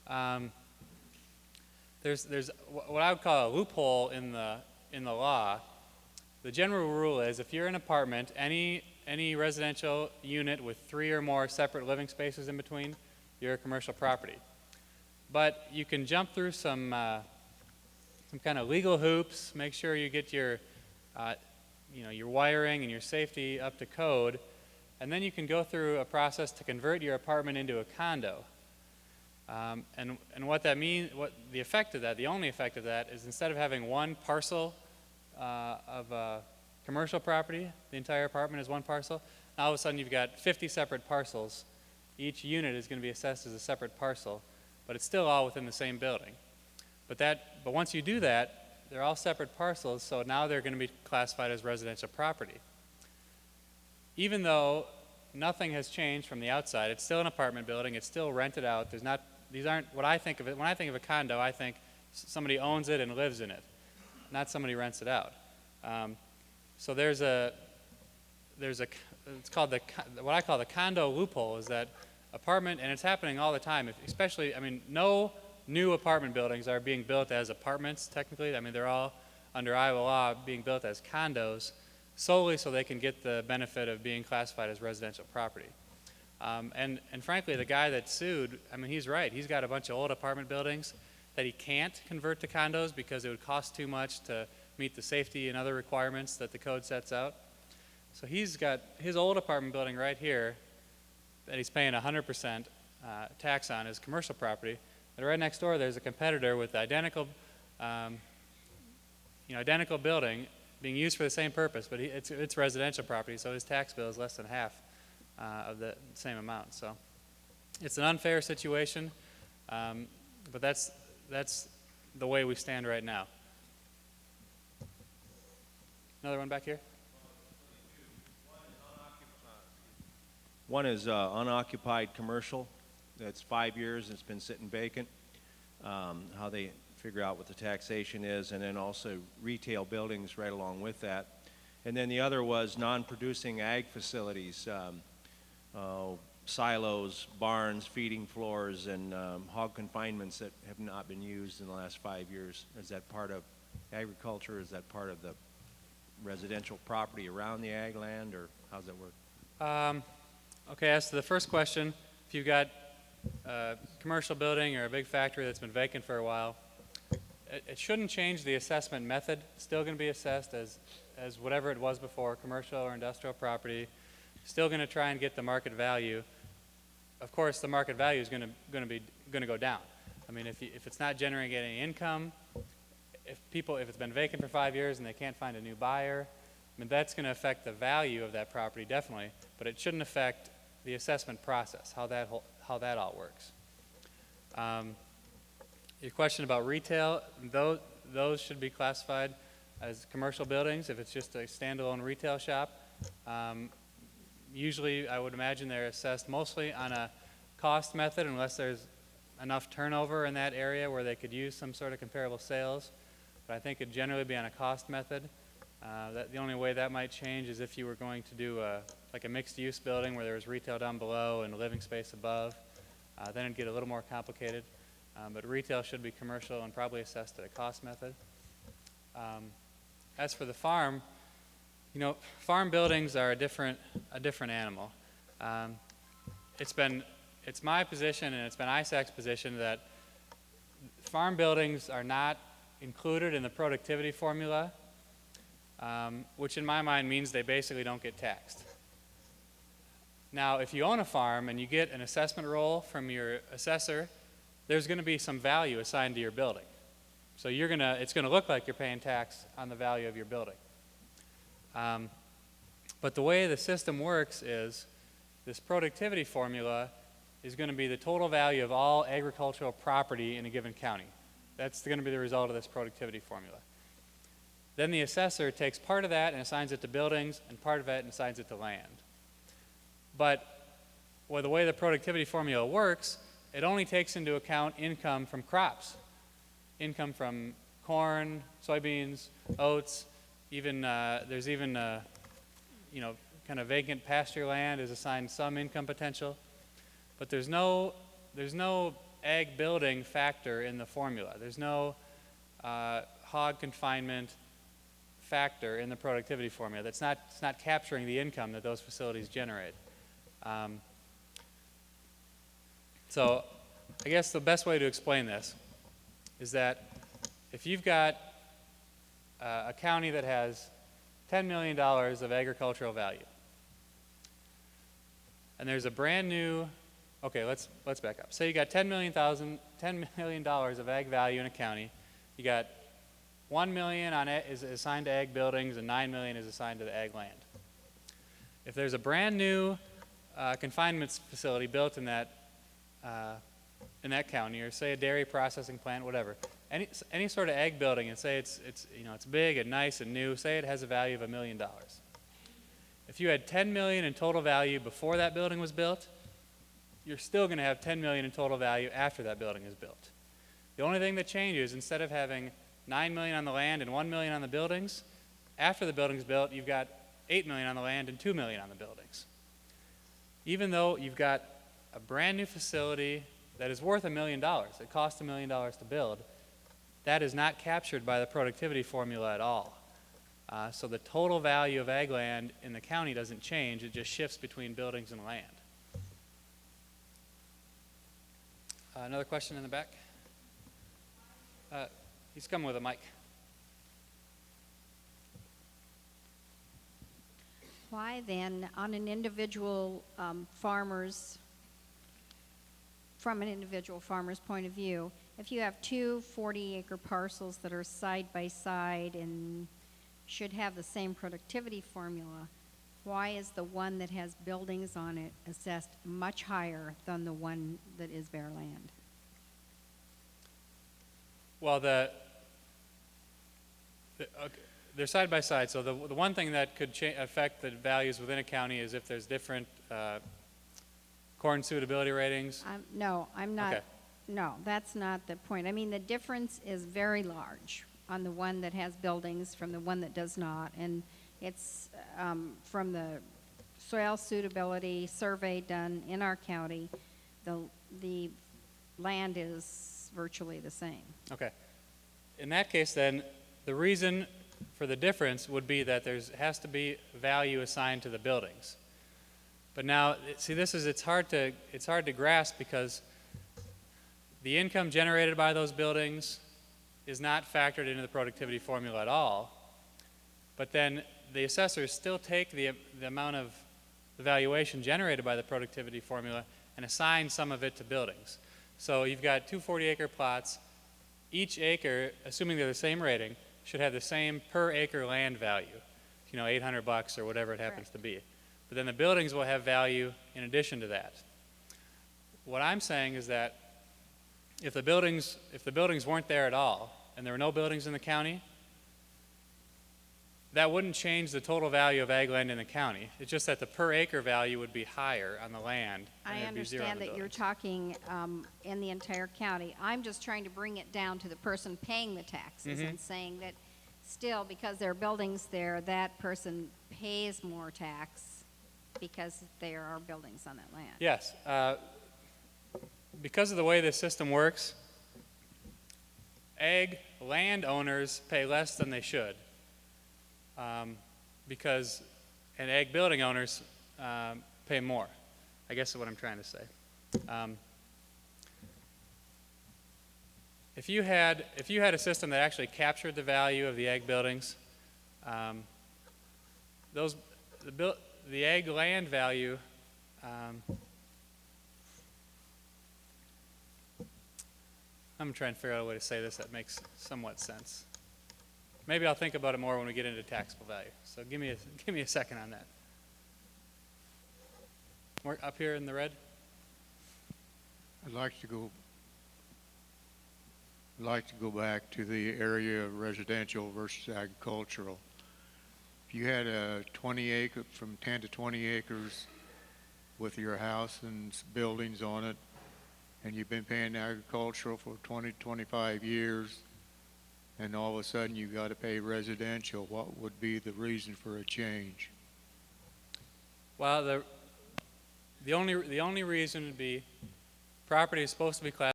Um, there's what I would call a loophole in the law. The general rule is if you're an apartment, any residential unit with 3 or more separate living spaces in between, you're a commercial property. But you can jump through some kind of legal hoops, make sure you get your your wiring and your safety up to code, and then you can go through a process to convert your apartment into a condo. And what that means, what the effect of that, the only effect of that is instead of having one parcel of commercial property, the entire apartment is one parcel, now all of a sudden you've got 50 separate parcels. Each unit is going to be assessed as a separate parcel, but it's still all within the same building. But once you do that, they're all separate parcels, so now they're going to be classified as residential property. Even though nothing has changed from the outside, it's still an apartment building, it's still rented out. These aren't what I think of it. When I think of a condo, I think somebody owns it and lives in it, not somebody rents it out. So it's called what I call the condo loophole, is that apartment, and it's happening all the time, especially, no new apartment buildings are being built as apartments technically. They're all under Iowa law being built as condos solely so they can get the benefit of being classified as residential property. And frankly, the guy that sued, he's right. He's got a bunch of old apartment buildings that he can't convert to condos because it would cost too much to meet the safety and other requirements that the code sets out. So he's got his old apartment building right here that he's paying 100% tax on as commercial property. But right next door, there's a competitor with the identical building being used for the same purpose, but it's residential property, so his tax bill is less than half of the same amount. So it's an unfair situation, but that's the way we stand right now. Another one back here? One is unoccupied commercial. That's 5 years. It's been sitting vacant. How they figure out what the taxation is, and then also retail buildings right along with that. And then the other was non-producing ag facilities, silos, barns, feeding floors, and hog confinements that have not been used in the last 5 years. Is that part of agriculture? Is that part of the residential property around the ag land, or how does that work? Okay, as to the first question, if you've got a commercial building or a big factory that's been vacant for a while, it shouldn't change the assessment method. It's still going to be assessed as whatever it was before, commercial or industrial property. Still going to try and get the market value. Of course, the market value is going to go down. If it's not generating any income, if it's been vacant for 5 years and they can't find a new buyer, that's going to affect the value of that property definitely, but it shouldn't affect the assessment process, how that all works. Your question about retail, those should be classified as commercial buildings if it's just a standalone retail shop. Usually, I would imagine they're assessed mostly on a cost method unless there's enough turnover in that area where they could use some sort of comparable sales. But I think it'd generally be on a cost method. The only way that might change is if you were going to do like a mixed-use building where there was retail down below and living space above. Then it'd get a little more complicated. But retail should be commercial and probably assessed at a cost method. As for the farm, farm buildings are a different animal. It's my position and it's been ISAC's position that farm buildings are not included in the productivity formula, which in my mind means they basically don't get taxed. Now, if you own a farm and you get an assessment roll from your assessor, there's going to be some value assigned to your building. So it's going to look like you're paying tax on the value of your building. But the way the system works is this productivity formula is going to be the total value of all agricultural property in a given county. That's going to be the result of this productivity formula. Then the assessor takes part of that and assigns it to buildings, and part of it and assigns it to land. But the way the productivity formula works, it only takes into account income from crops. Income from corn, soybeans, oats, there's even kind of vacant pasture land is assigned some income potential. But there's no ag building factor in the formula. There's no hog confinement factor in the productivity formula. It's not capturing the income that those facilities generate. So I guess the best way to explain this is that if you've got a county that has $10 million of agricultural value, and there's a brand new, okay, let's back up. Say you got $10 million of ag value in a county. You got $1 million is assigned to ag buildings, and $9 million is assigned to the ag land. If there's a brand new confinement facility built in that county, or say a dairy processing plant, whatever, any sort of ag building, and say it's big and nice and new, say it has a value of $1 million. If you had $10 million in total value before that building was built, you're still going to have $10 million in total value after that building is built. The only thing that changes, instead of having $9 million on the land and $1 million on the buildings, after the building's built, you've got $8 million on the land and $2 million on the buildings. Even though you've got a brand new facility that is worth $1 million, it cost $1 million to build, that is not captured by the productivity formula at all. So the total value of ag land in the county doesn't change, it just shifts between buildings and land. Another question in the back? He's coming with a mic. Why then, on an individual farmer's, from an individual farmer's point of view, if you have two 40-acre parcels that are side by side and should have the same productivity formula, why is the one that has buildings on it assessed much higher than the one that is bare land? Well, they're side by side, so the one thing that could affect the values within a county is if there's different corn suitability ratings. No, I'm not. Okay. No, that's not the point. I mean, the difference is very large on the one that has buildings from the one that does not, and it's from the soil suitability survey done in our county, the land is virtually the same. Okay. In that case, then, the reason for the difference would be that there has to be value assigned to the buildings. But now, see, it's hard to grasp because the income generated by those buildings is not factored into the productivity formula at all. But then the assessors still take the amount of the valuation generated by the productivity formula and assign some of it to buildings. So you've got two 40-acre plots. Each acre, assuming they're the same rating, should have the same per acre land value, $800 or whatever it happens to be. But then the buildings will have value in addition to that. What I'm saying is that if the buildings weren't there at all, and there were no buildings in the county, that wouldn't change the total value of ag land in the county. It's just that the per acre value would be higher on the land. I understand that you're talking in the entire county. I'm just trying to bring it down to the person paying the taxes and saying that still, because there are buildings there, that person pays more tax because there are buildings on that land. Yes. Because of the way this system works, ag landowners pay less than they should. And ag building owners pay more, I guess is what I'm trying to say. If you had a system that actually captured the value of the ag buildings, the ag land value, I'm trying to figure out a way to say this that makes somewhat sense. Maybe I'll think about it more when we get into taxable value. So give me a second on that. We're up here in the red. I'd like to go back to the area of residential versus agricultural. If you had a 10 to 20 acres with your house and buildings on it, and you've been paying agricultural for 20, 25 years, and all of a sudden you got to pay residential, what would be the reason for a change? Well, the only reason would be property is supposed to be classified